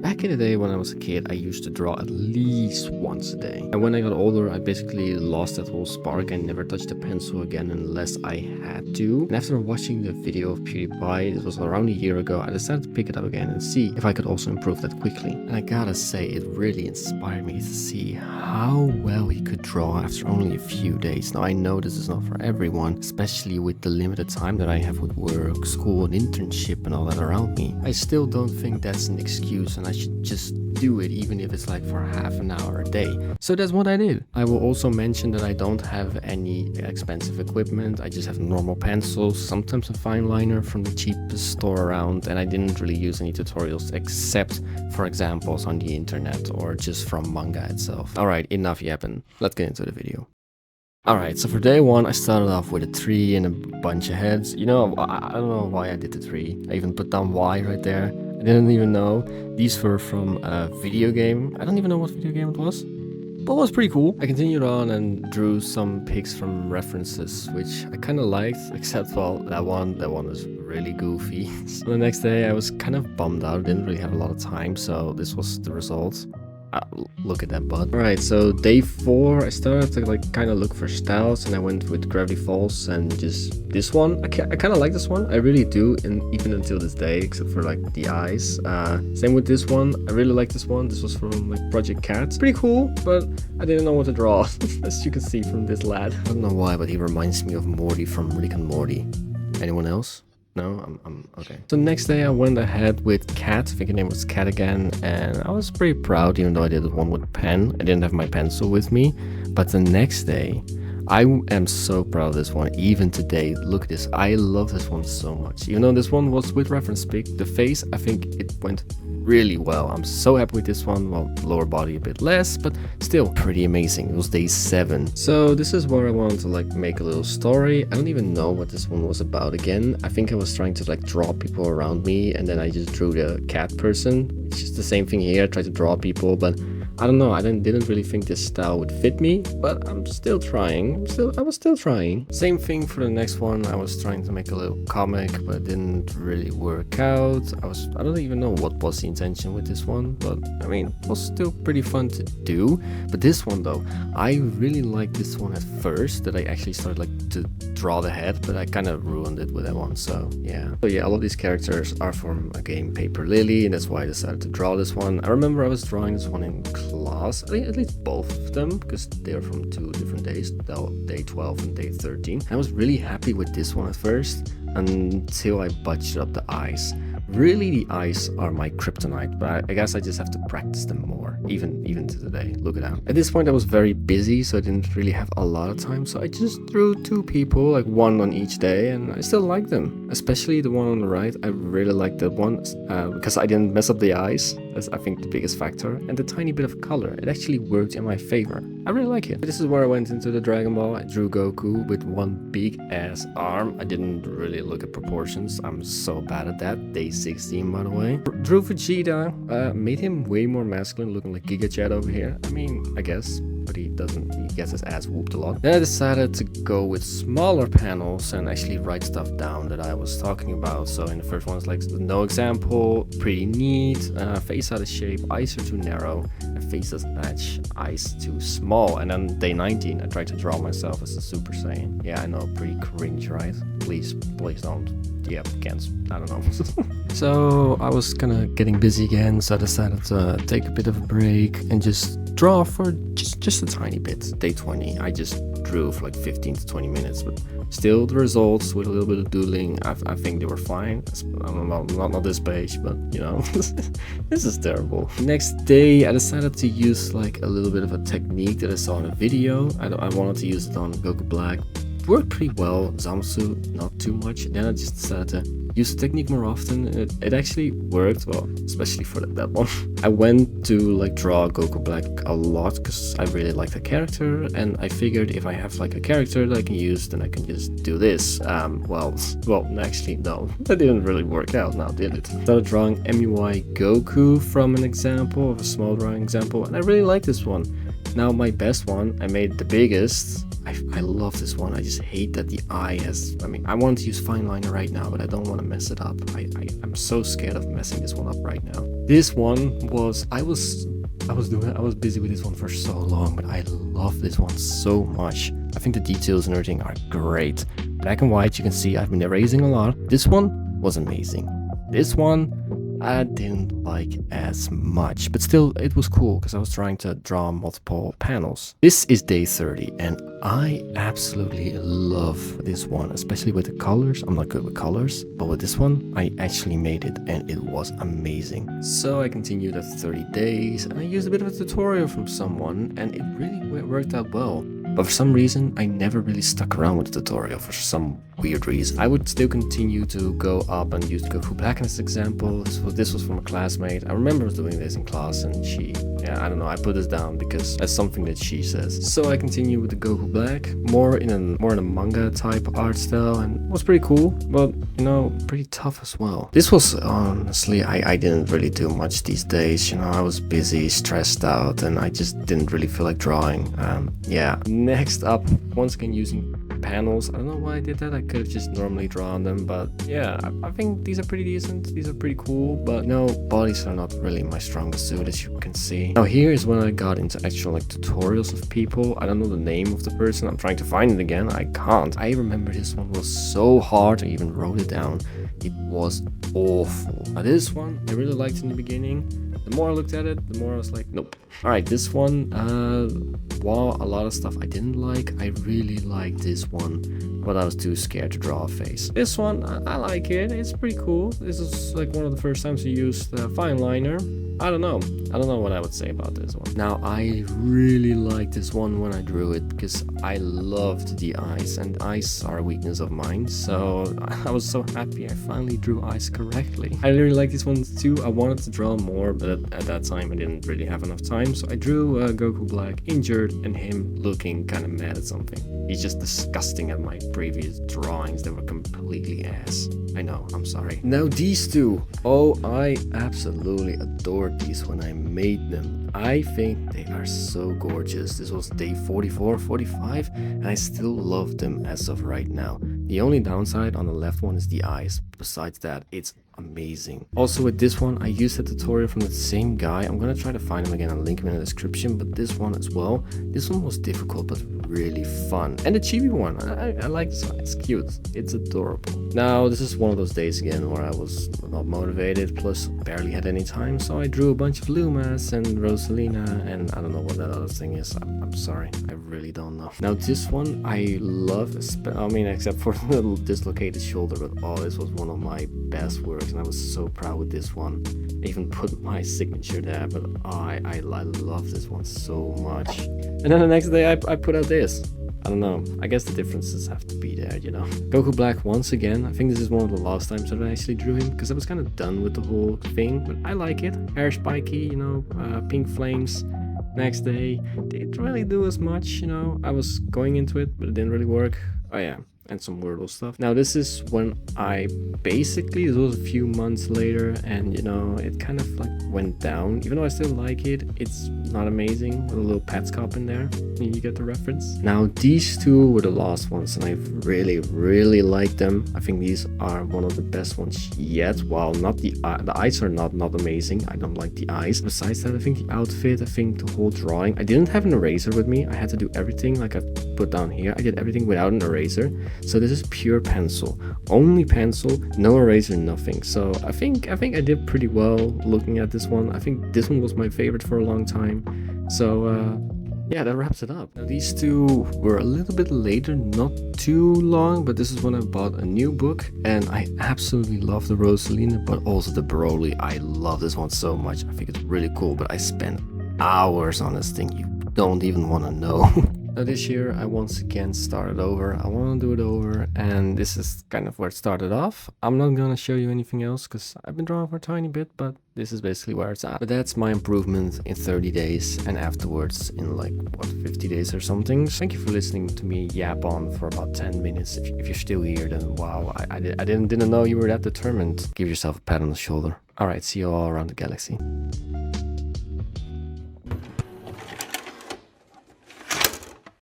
Back in the day when I was a kid, I used to draw at least once a day. And when I got older, I basically lost that whole spark and never touched a pencil again unless I had to. And after watching the video of Pewdiepie, it was around a year ago, I decided to pick it up again and see if I could also improve that quickly. And I gotta say, it really inspired me to see how well he could draw after only a few days. Now I know this is not for everyone, especially with the limited time that I have with work, school and internship and all that around me. I still don't think that's an excuse and I should just do it even if it's like for half an hour a day. So that's what I did. I will also mention that I don't have any expensive equipment. I just have normal pencils, sometimes a fine liner from the cheapest store around, and I didn't really use any tutorials except for examples on the internet or just from manga itself. Alright, enough yapping. Let's get into the video. Alright, so for day one I started off with a tree and a bunch of heads. You know, I don't know why I did the tree. I even put down Y right there. I didn't even know. These were from a video game. I don't even know what video game it was, but it was pretty cool. I continued on and drew some pics from references, which I kind of liked, except, well, that one was really goofy. So the next day I was kind of bummed out. I didn't really have a lot of time, so this was the result. Look at that butt. Alright, so day 4 I started to like kind of look for styles, and I went with Gravity Falls and just this one. I kind of like this one, I really do, and even until this day, except for like the eyes. Same with this one, I really like this one. This was from like Project Cat. Pretty cool, but I didn't know what to draw, as you can see from this lad. I don't know why, but he reminds me of Morty from Rick and Morty. Anyone else? No, I'm okay. So next day I went ahead with Cat. I think her name was Cat again, and I was pretty proud, even though I did one with a pen. I didn't have my pencil with me, but the next day I am so proud of this one. Even today, look at this. I love this one so much. Even though this one was with reference pic, the face, I think it went really well. I'm so happy with this one. Well, lower body a bit less, but still pretty amazing. It was day 7. So this is where I wanted to like make a little story. I don't even know what this one was about again. I think I was trying to like draw people around me, and then I just drew the cat person. It's just the same thing here. I tried to draw people, but I don't know, I didn't really think this style would fit me, but I'm still trying. I was still trying. Same thing for the next one. I was trying to make a little comic, but it didn't really work out. I don't even know what was the intention with this one, but I mean, it was still pretty fun to do. But this one though, I really liked this one at first, that I actually started like to draw the head, but I kind of ruined it with that one, so yeah. So yeah, all of these characters are from a game Paper Lily, and that's why I decided to draw this one. I remember I was drawing this one in class, at least both of them, because they're from 2 different days, day 12 and day 13. I was really happy with this one at first, until I budged up the eyes. Really, the eyes are my kryptonite, but I guess I just have to practice them more, even to today. Look at that. At this point I was very busy, so I didn't really have a lot of time, so I just drew 2 people, like 1 on each day, and I still like them. Especially the one on the right, I really like that one, because I didn't mess up the eyes. That's, I think, the biggest factor, and the tiny bit of color, it actually worked in my favor. I really like it. This is where I went into the Dragon Ball. I drew Goku with one big ass arm. I didn't really look at proportions. I'm so bad at that. Day 16, by the way. Drew Vegeta, made him way more masculine, looking like Giga Chad over here. I mean, I guess, but he gets his ass whooped a lot. Then I decided to go with smaller panels and actually write stuff down that I was talking about. So in the first one, it's like no example, pretty neat, face out of shape, eyes are too narrow, and face doesn't match, eyes too small. And then day 19, I tried to draw myself as a Super Saiyan. Yeah, I know, pretty cringe, right? Please don't. Yeah, can't. I don't know. So I was kind of getting busy again, so I decided to take a bit of a break and just draw for just a tiny bit. Day 20, I just drew for like 15 to 20 minutes, but still the results with a little bit of doodling, I think they were fine. I don't know, not this page, but you know, this is terrible. Next day, I decided to use like a little bit of a technique that I saw in a video. I wanted to use it on Goku Black. Worked pretty well. Zamsu, not too much. Then I just decided to use the technique more often. It actually worked well, especially for that one. I went to like draw Goku Black a lot because I really like the character, and I figured if I have like a character that I can use, then I can just do this. Well, actually no, that didn't really work out now, did it? I started drawing MUI Goku from an example, of a small drawing example, and I really like this one. Now my best one, I made the biggest. I love this one. I just hate that the eye has, I mean, I want to use fine liner right now, but I don't want to mess it up. I'm so scared of messing this one up right now. This one was, I was busy with this one for so long, but I love this one so much. I think the details and everything are great. Black and white, you can see I've been erasing a lot. This one was amazing. This one I didn't like as much, but still it was cool because I was trying to draw multiple panels. This is day 30 and I absolutely love this one, especially with the colors. I'm not good with colors, but with this one I actually made it and it was amazing. So I continued at 30 days and I used a bit of a tutorial from someone and it really worked out well. But for some reason, I never really stuck around with the tutorial for some weird reason. I would still continue to go up and use Goku Black as an example. This was from a classmate. I remember doing this in class and she, I don't know, I put this down because that's something that she says. So I continue with the Goku Black, more in a manga type art style, and it was pretty cool, but you know, pretty tough as well. This was honestly, I didn't really do much these days, you know, I was busy, stressed out, and I just didn't really feel like drawing. Yeah. Next up, once again using panels. I don't know why I did that. I could have just normally drawn them, but yeah, I think these are pretty decent. These are pretty cool, but you know, bodies are not really my strongest suit, as you can see. Now here is when I got into actual like tutorials of people. I don't know the name of the person. I'm trying to find it again. I can't. I remember this one was so hard. I even wrote it down. It was awful. Now this one I really liked in the beginning. The more I looked at it, the more I was like, nope. Alright, this one, while a lot of stuff I didn't like, I really liked this one, but I was too scared to draw a face. This one, I like it. It's pretty cool. This is like one of the first times I used fine liner. I don't know what I would say about this one. Now, I really liked this one when I drew it because I loved the eyes, and eyes are a weakness of mine, so I was so happy I finally drew eyes correctly. I really like these ones too. I wanted to draw more, but at that time I didn't really have enough time, so I drew Goku Black injured and him looking kind of mad at something. He's just disgusting at my previous drawings that were completely ass. I know, I'm sorry. Now these two, oh, I absolutely adored these when I made them. I think they are so gorgeous. This was day 44, 45, and I still love them as of right now. The only downside on the left one is the eyes. Besides that, it's amazing. Also with this one, I used a tutorial from the same guy. I'm gonna try to find him again and link him in the description, but this one as well. This one was difficult but really fun. And the chibi one, I like this one. It's cute. It's adorable. Now this is one of those days again where I was not motivated, plus barely had any time, so I drew a bunch of Lumas and Rosalina, and I don't know what that other thing is. I'm sorry, I really don't know. Now this one I love, I mean, except for the little dislocated shoulder, but oh, this was one of my best works and I was so proud with this one. I even put my signature there, but oh, I love this one so much. And then the next day I put out this. I don't know, I guess the differences have to be there, you know. Goku Black once again. I think this is one of the last times that I actually drew him because I was kind of done with the whole thing, but I like it. Hair spiky, you know, pink flames. Next day, didn't really do as much, you know. I was going into it, but it didn't really work. Oh yeah, and some Wordle stuff. Now this is when I basically, this was a few months later, and you know, it kind of like went down. Even though I still like it, it's not amazing with a little Petscop in there. You get the reference. Now these two were the last ones and I really liked them. I think these are one of the best ones yet. While not the eyes are not amazing, I don't like the eyes. Besides that, I think the outfit, I think the whole drawing, I didn't have an eraser with me. I had to do everything like I put down here. I did everything without an eraser. So this is pure pencil, only pencil, no eraser, nothing. So I think I did pretty well looking at this one. I think this one was my favorite for a long time. So yeah, that wraps it up. Now these two were a little bit later, not too long, but this is when I bought a new book and I absolutely love the Rosalina, but also the Broly. I love this one so much. I think it's really cool, but I spent hours on this thing. You don't even want to know. Now this year I once again started over. I want to do it over, and this is kind of where it started off. I'm not gonna show you anything else because I've been drawing for a tiny bit, but this is basically where it's at. But that's my improvement in 30 days and afterwards in like, what, 50 days or something. Thank you for listening to me yap on for about 10 minutes. If you're still here, then wow, I didn't know you were that determined. Give yourself a pat on the shoulder. Alright, see you all around the galaxy.